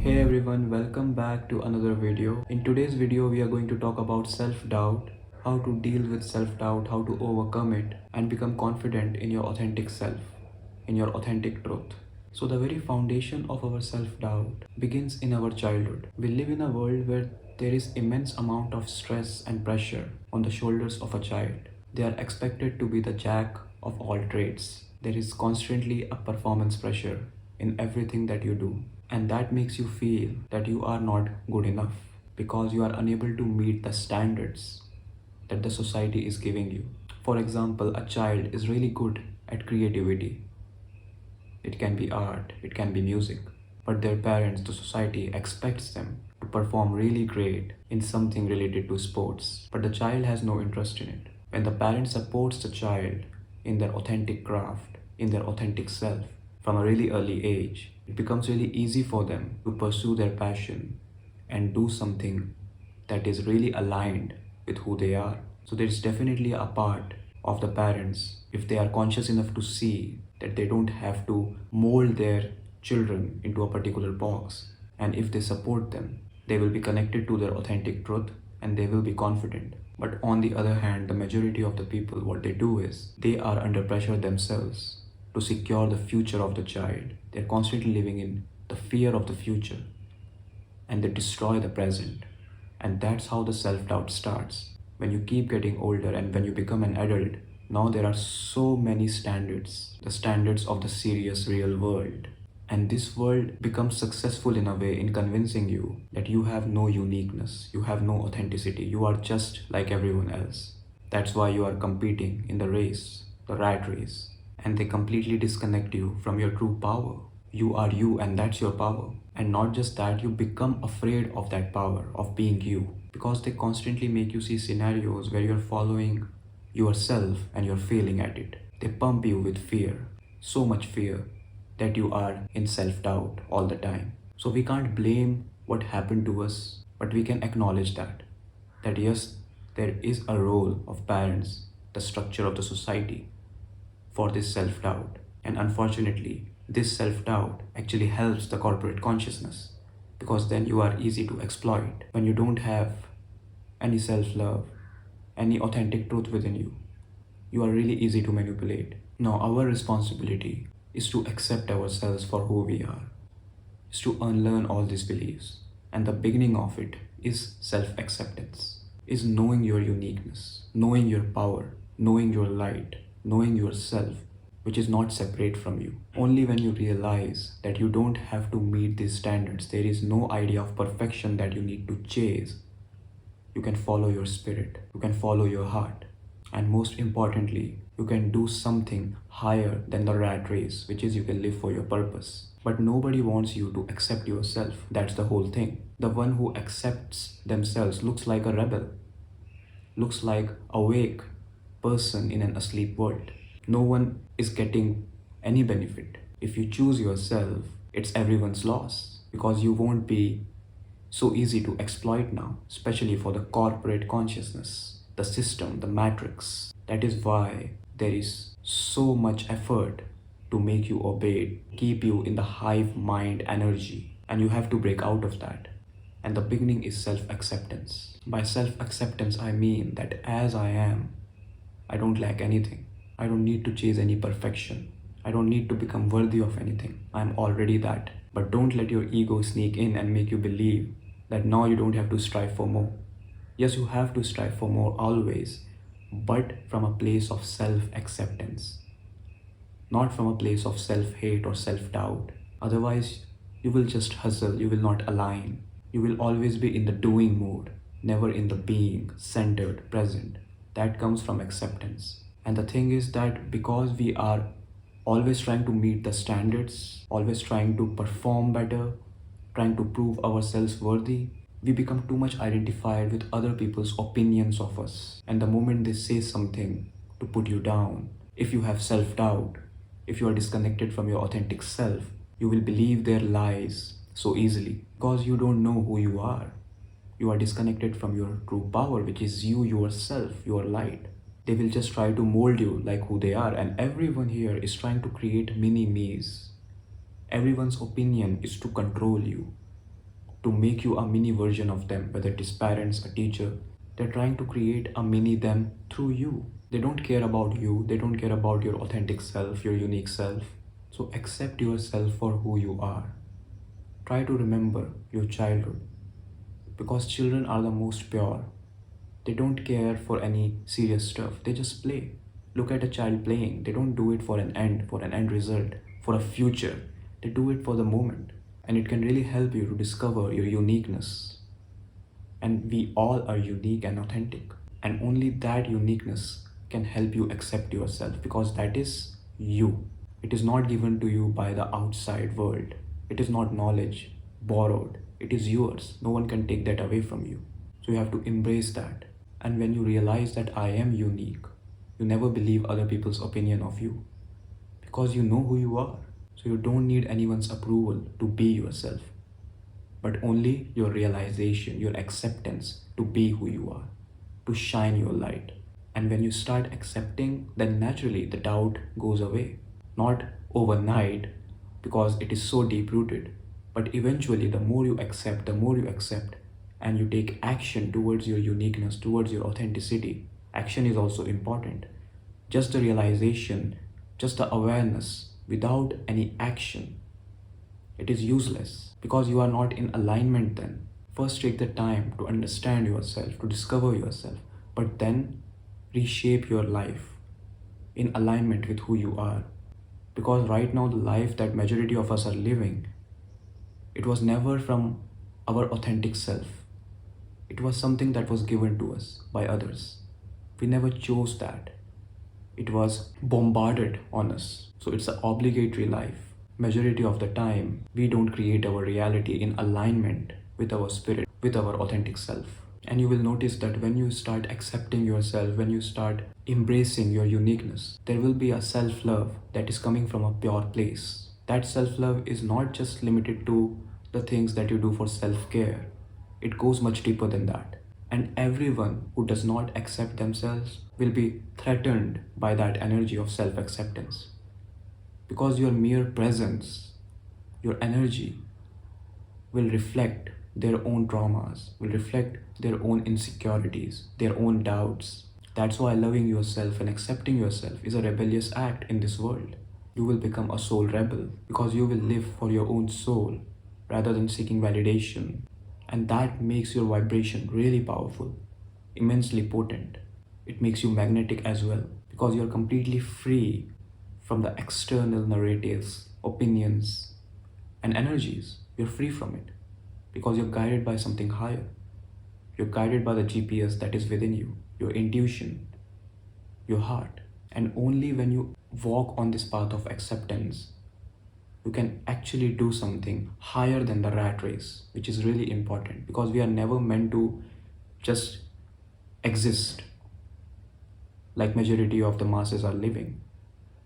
Hey everyone, welcome back to another video. In today's video, we are going to talk about self-doubt, how to deal with self-doubt, how to overcome it, and become confident in your authentic self, in your authentic truth. So the very foundation of our self-doubt begins in our childhood. We live in a world where there is immense amount of stress and pressure on the shoulders of a child. They are expected to be the jack of all trades. There is constantly a performance pressure in everything that you do, and that makes you feel that you are not good enough because you are unable to meet the standards that the society is giving you. For example, a child is really good at creativity. It can be art, it can be music, but their parents, the society, expects them to perform really great in something related to sports, but the child has no interest in it. When the parent supports the child in their authentic craft, in their authentic self, from a really early age, it becomes really easy for them to pursue their passion and do something that is really aligned with who they are. So there's definitely a part of the parents, if they are conscious enough to see that they don't have to mold their children into a particular box, and if they support them, they will be connected to their authentic truth and they will be confident. But on the other hand, the majority of the people, what they do is they are under pressure themselves to secure the future of the child. They're constantly living in the fear of the future and they destroy the present. And that's how the self doubt starts. When you keep getting older and when you become an adult, now there are so many standards, the standards of the serious real world. And this world becomes successful in a way in convincing you that you have no uniqueness, you have no authenticity, you are just like everyone else. That's why you are competing in the race, the rat race, and they completely disconnect you from your true power. You are you, and that's your power. And not just that, you become afraid of that power, of being you, because they constantly make you see scenarios where you're following yourself and you're failing at it. They pump you with fear, so much fear that you are in self doubt all the time. So we can't blame what happened to us, but we can acknowledge that yes, there is a role of parents, the structure of the society, for this self doubt. And unfortunately, this self doubt actually helps the corporate consciousness because then you are easy to exploit. When you don't have any self love, any authentic truth within you, you are really easy to manipulate. Now, our responsibility is to accept ourselves for who we are, is to unlearn all these beliefs. And the beginning of it is self acceptance, is knowing your uniqueness, knowing your power, knowing your light, knowing yourself, which is not separate from you. Only when you realize that you don't have to meet these standards, there is no idea of perfection that you need to chase, you can follow your spirit, you can follow your heart, and most importantly, you can do something higher than the rat race, which is you can live for your purpose. But nobody wants you to accept yourself. That's the whole thing. The one who accepts themselves looks like a rebel, looks like awake person in an asleep world. No one is getting any benefit. If you choose yourself, it's everyone's loss because you won't be so easy to exploit now, especially for the corporate consciousness, the system, the matrix. That is why there is so much effort to make you obey, keep you in the hive mind energy, and you have to break out of that. And the beginning is self-acceptance. By self-acceptance, I mean that as I am, I don't lack anything. I don't need to chase any perfection. I don't need to become worthy of anything. I'm already that. But don't let your ego sneak in and make you believe that now you don't have to strive for more. Yes, you have to strive for more always, but from a place of self-acceptance, not from a place of self-hate or self-doubt. Otherwise, you will just hustle, you will not align. You will always be in the doing mode, never in the being, centered, present. That comes from acceptance. And the thing is that because we are always trying to meet the standards, always trying to perform better, trying to prove ourselves worthy, we become too much identified with other people's opinions of us. And the moment they say something to put you down, if you have self-doubt, if you are disconnected from your authentic self, you will believe their lies so easily because you don't know who you are. You are disconnected from your true power, which is you yourself, your light. They will just try to mold you like who they are, and everyone here is trying to create mini me's. Everyone's opinion is to control you. to make you a mini version of them, whether it is parents, a teacher. They're trying to create a mini them through you. They don't care about you, they don't care about your authentic self, your unique self. So accept yourself for who you are. Try to remember your childhood, because children are the most pure. They don't care for any serious stuff, they just play. Look at a child playing. They don't do it for an end result, for a future. They do it for the moment. And it can really help you to discover your uniqueness. And we all are unique and authentic. And only that uniqueness can help you accept yourself, because that is you. It is not given to you by the outside world. It is not knowledge borrowed. It is yours. No one can take that away from you. So you have to embrace that. And when you realize that I am unique, you never believe other people's opinion of you, because you know who you are. So you don't need anyone's approval to be yourself, but only your realization, your acceptance to be who you are, to shine your light. And when you start accepting, then naturally the doubt goes away. Not overnight, because it is so deep rooted, but eventually the more you accept, and you take action towards your uniqueness, towards your authenticity. Action is also important. Just the realization, just the awareness without any action, it is useless, because you are not in alignment then. First take the time to understand yourself, to discover yourself, but then reshape your life in alignment with who you are. Because right now the life that majority of us are living, it was never from our authentic self. It was something that was given to us by others. We never chose that. It was bombarded on us. So it's an obligatory life. Majority of the time, we don't create our reality in alignment with our spirit, with our authentic self. And you will notice that when you start accepting yourself, when you start embracing your uniqueness, there will be a self-love that is coming from a pure place. That self-love is not just limited to the things that you do for self-care. It goes much deeper than that. And everyone who does not accept themselves will be threatened by that energy of self-acceptance. Because your mere presence, your energy, will reflect their own traumas, will reflect their own insecurities, their own doubts. That's why loving yourself and accepting yourself is a rebellious act in this world. You will become a soul rebel, because you will live for your own soul rather than seeking validation. And that makes your vibration really powerful, immensely potent. It makes you magnetic as well, because you're completely free from the external narratives, opinions, and energies. You're free from it, because you're guided by something higher. You're guided by the GPS that is within you, your intuition, your heart. And only when you walk on this path of acceptance, you can actually do something higher than the rat race, which is really important, because we are never meant to just exist like majority of the masses are living,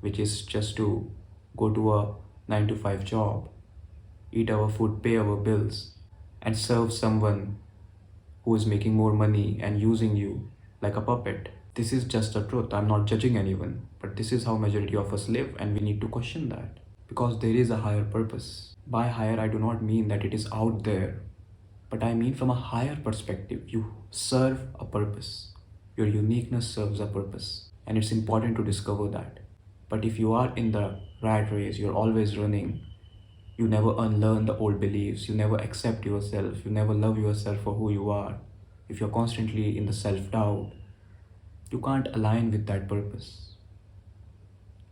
which is just to go to a 9 to 5 job, eat our food, pay our bills, and serve someone who is making more money and using you like a puppet. This is just the truth. I'm not judging anyone, but this is how majority of us live, and we need to question that, because there is a higher purpose. By higher, I do not mean that it is out there, but I mean from a higher perspective. You serve a purpose. Your uniqueness serves a purpose, and it's important to discover that. But if you are in the rat race, you're always running, you never unlearn the old beliefs, you never accept yourself, you never love yourself for who you are. If you're constantly in the self-doubt, you can't align with that purpose.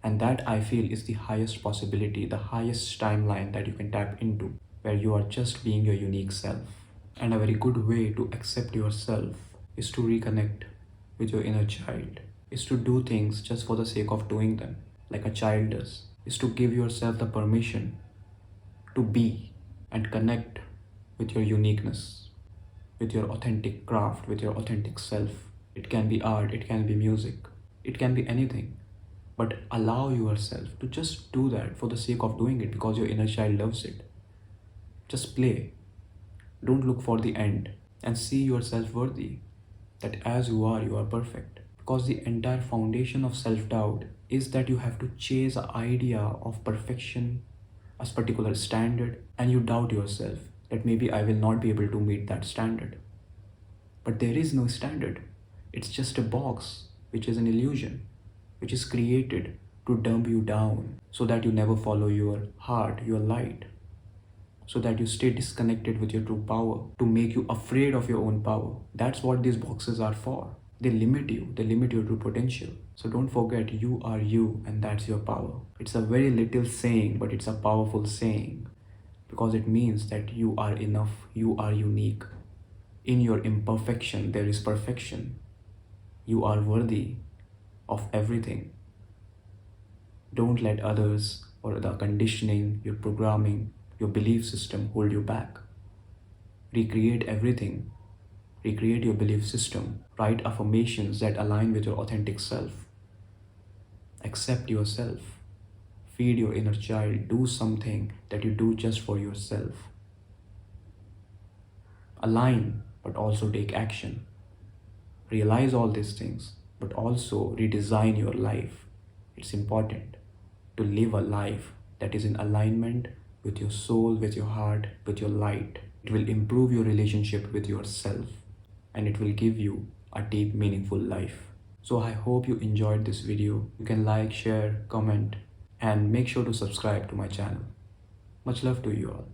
And that, I feel, is the highest possibility, the highest timeline that you can tap into, where you are just being your unique self. And a very good way to accept yourself is to reconnect with your inner child, is to do things just for the sake of doing them, like a child does, is to give yourself the permission to be and connect with your uniqueness, with your authentic craft, with your authentic self. It can be art, it can be music, it can be anything. But allow yourself to just do that for the sake of doing it, because your inner child loves it. Just play. Don't look for the end, and see yourself worthy, that as you are perfect. Because the entire foundation of self-doubt is that you have to chase an idea of perfection, a particular standard, and you doubt yourself. that maybe I will not be able to meet that standard. But there is no standard. It's just a box, which is an illusion, which is created to dumb you down so that you never follow your heart, your light, so that you stay disconnected with your true power, to make you afraid of your own power. That's what these boxes are for. They limit your true potential. So don't forget, you are you, and that's your power. It's a very little saying, but it's a powerful saying because it means that you are enough, you are unique. In your imperfection, there is perfection. You are worthy of everything. Don't let others or the conditioning, your programming, your belief system hold you back. Recreate everything. Recreate your belief system. Write affirmations that align with your authentic self. Accept yourself. Feed your inner child. Do something that you do just for yourself. Align, but also take action. Realize all these things, but also redesign your life. It's important to live a life that is in alignment with your soul, with your heart, with your light. It will improve your relationship with yourself, and it will give you a deep, meaningful life. So I hope you enjoyed this video. You can like, share, comment, and make sure to subscribe to my channel. Much love to you all.